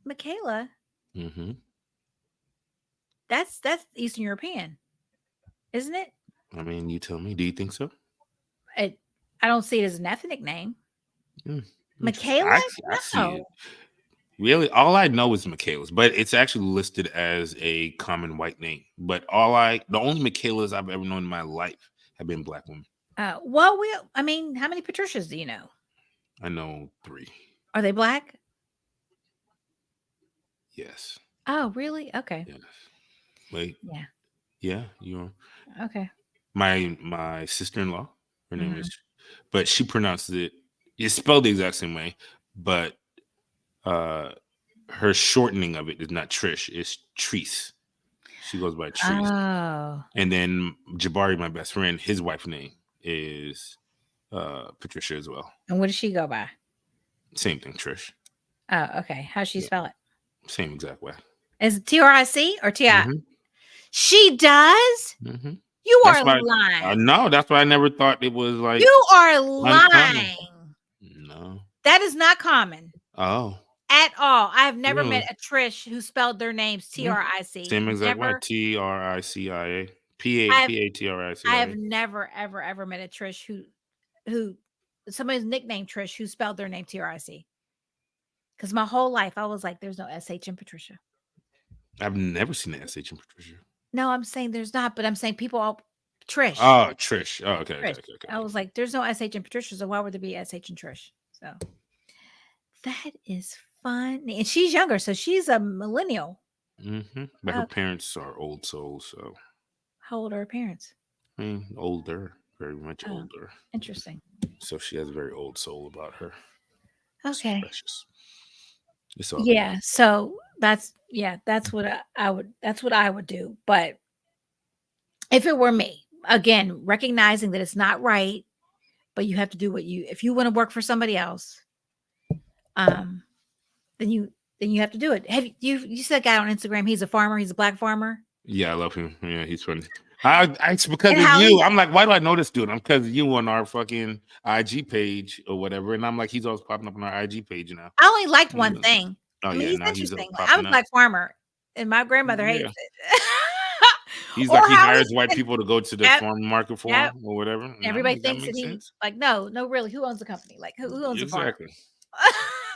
Michaela. Mm-hmm. That's Eastern European, isn't it? I mean, you tell me. Do you think so? it I don't see it as an ethnic name. Interesting. Michaela? I see No. it. Really, all I know is Michaela's, but it's actually listed as a common white name. But the only Michaelas I've ever known in my life have been black women. Well, I mean, how many Patricias do you know? I know 3. Are they black? Yes. Oh, really? Okay. Yes. Wait. Yeah. Yeah. You're Okay. my sister-in-law. Her name Mhm. is, but she pronounces it. It's spelled the exact same way, but uh, her shortening of it is not Trish. It's Treese. She goes by Treese. Oh, And then Jabari, my best friend, his wife's name is Patricia as well. and what does she go by? Same thing, Trish. Oh, okay. How's she Yeah, spell it? same exact way. Is it TRIC or TI? hmm She does? hmm You That's are why. lying. No, that's why I never thought it was like You are uncommon. lying. No. That is not common Oh, at all. I have never met really? a Trish who spelled their names Mm, TRIC. Same exact way. Never. TRICIA. P A I have P A T R I C I I have A. never ever ever met a Trish who somebody's nicknamed Trish who spelled their name TRIC. Because my whole life I was like, there's no SH in Patricia. I've never seen an SH in Patricia. No, I'm saying there's not, but I'm saying people all Trish. Oh, Trish. Oh, okay, okay, Trish. okay, okay. I was like, there's no SH in Patricia, so why would there be SH in Trish? So that is fun. And she's younger, so she's a millennial. But her Okay. parents are old souls, so How old are her parents? I mean, older, very much Oh, older. interesting. So she has a very old soul about her. It's Okay. precious. It's all good. Yeah. So that's what that's what I would do. But if it were me, again, recognizing that it's not right, but you have to do what you if you want to work for somebody else, um, then you have to do it. Have you said a guy on Instagram, he's a farmer, he's a black farmer? Yeah, I love him. Yeah, he's funny. It's because And of how you. he I'm like, why do I know this dude? I'm because of you on our fucking IG page or whatever. And I'm like, he's always popping up on our IG page now. I only liked You one know. thing. Oh I mean, yeah, he's now he's interesting. Like, I'm a popping up. black farmer, and my grandmother hates Yeah, it. he's Or like he how hires he white and people to go to the yep, farm market for yep. him or whatever. And I'm Everybody like, that thinks that makes he sense. like, no, really, who owns the company? Like, who owns the farm? Exactly.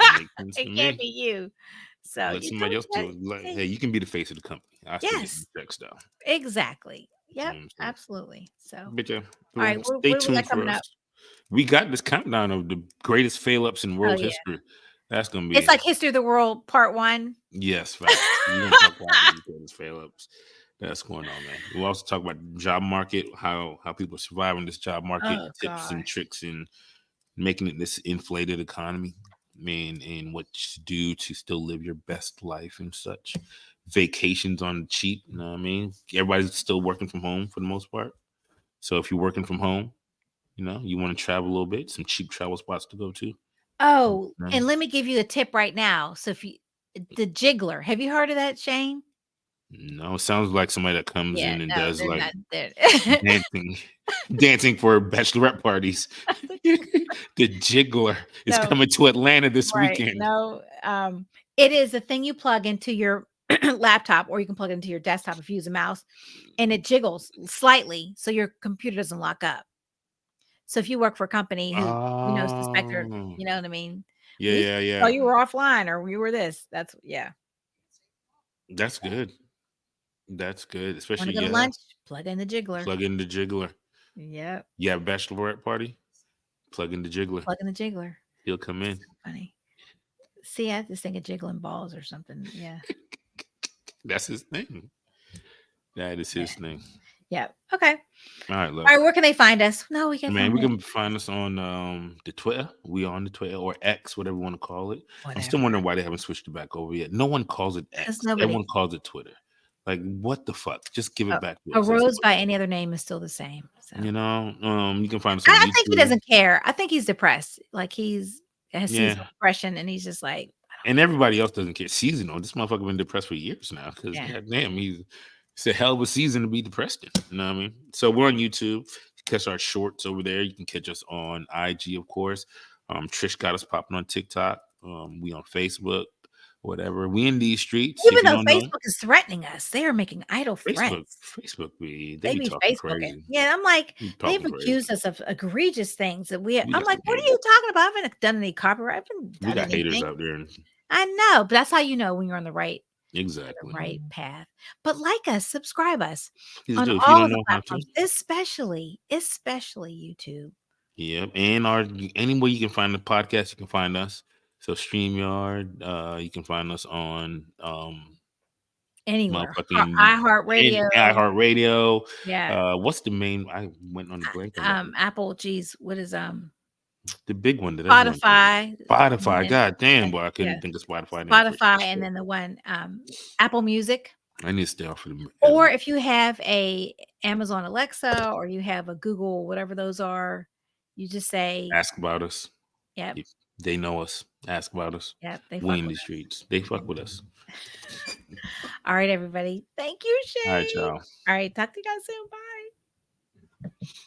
It makes sense to It can't me. be you. So Let you do somebody else what do it. Like, hey, hey, you can be the face of the company. I still get yes, the checks though. exactly. You know Yep, what I'm saying? absolutely. So, all But yeah, right, well, stay what do we got tuned for coming us. up? We got this countdown of the greatest fail ups in Oh world yeah, history. That's gonna it's be like History of the World Part 1. yes, facts. We're gonna talk about the greatest fail ups that's going on, man. We'll also talk about the job market, how people survive in this job market, Oh tips and gosh. tricks in making it this inflated economy, man, and what to do to still live your best life and such. Vacations on the cheap, you know what I mean? Everybody's still working from home for the most part. So if you're working from home, you want to travel a little bit, some cheap travel spots to go to. Oh, No, and let me give you a tip right now. So if you the jiggler, have you heard of that, Shane? no, it sounds like somebody that comes Yeah, in and no, does they're like not there. dancing, dancing for bachelorette parties. The Jiggler is No, coming to Atlanta this right. weekend. No, it is a thing you plug into your laptop, or you can plug it into your desktop if you use a mouse, and it jiggles slightly so your computer doesn't lock up. So if you work for a company who, suspect or Oh, you know what I mean? yeah, We yeah, oh, yeah. you were offline or you were this. That's yeah. That's good. That's good. Wanna Especially, go to yeah, lunch? Plug in the jiggler. plug in the Jiggler. Yep. You have a bachelorette party? Plug in the Jiggler. Plug in the jiggler. He'll come in. Funny. See, I just think of jiggling balls or something. Yeah. That's his thing. That is Yeah. his thing. Yeah. Okay. All right, All love. right. Where can they find us? No, we can Man, find we us. can find us on the Twitter. We on the Twitter or X, whatever you want to call it. I'm still Whatever. wondering why they haven't switched it back over yet. No one calls it X. Because nobody Everyone calls it Twitter. Like, what the fuck? Just give it back to a us. That's rose all. by any other name is still the same. So You can find us on I think he YouTube. doesn't care. I think he's depressed. Like he's has seasonal Yeah. depression and he's just like, And everybody else doesn't care. Seasonal. This motherfucker been depressed for years now. Because yeah. goddamn, it's a hell of a season to be depressed in. You know what I mean? So we're on YouTube. Catch our shorts over there. You can catch us on IG, of course. Trish got us popping on TikTok. We on Facebook, whatever. We in these streets. If Even you though don't know, Facebook is threatening us, they are making idle Facebook, threats. Facebook, they They be be talking Facebooking. crazy. Yeah, I'm like, Be they've talking crazy. accused us of egregious things that We I'm got like, some what are haters. you talking about? I haven't done any copyright. I haven't We done got haters anything. out there. I know, but that's how you know when you're on the right Exactly. path. But like us, subscribe us Please on do if you all don't of the know how to. platforms, especially YouTube. Yep. And anywhere you can find the podcast, you can find us. So StreamYard, you can find us on Anywhere. motherfucking in iHeartRadio. iHeartRadio. Yeah. What's the main? I went on the blank on that. Apple, geez, what is The big one that everyone uses. Spotify, and Spotify. then God damn, yeah, boy, I yeah, couldn't think of Spotify name for Spotify, and shit. then the one, Apple Music. I need to stay off of them. Or if you have a Amazon Alexa or you have a Google, whatever those are, you just say, Ask about us. "Yep, If they know us. Ask about us. yep, they We fuck in with the us." streets. They fuck with us. All right, everybody. Thank you, All right, Shane. y'all. All right, talk to you guys soon. Bye.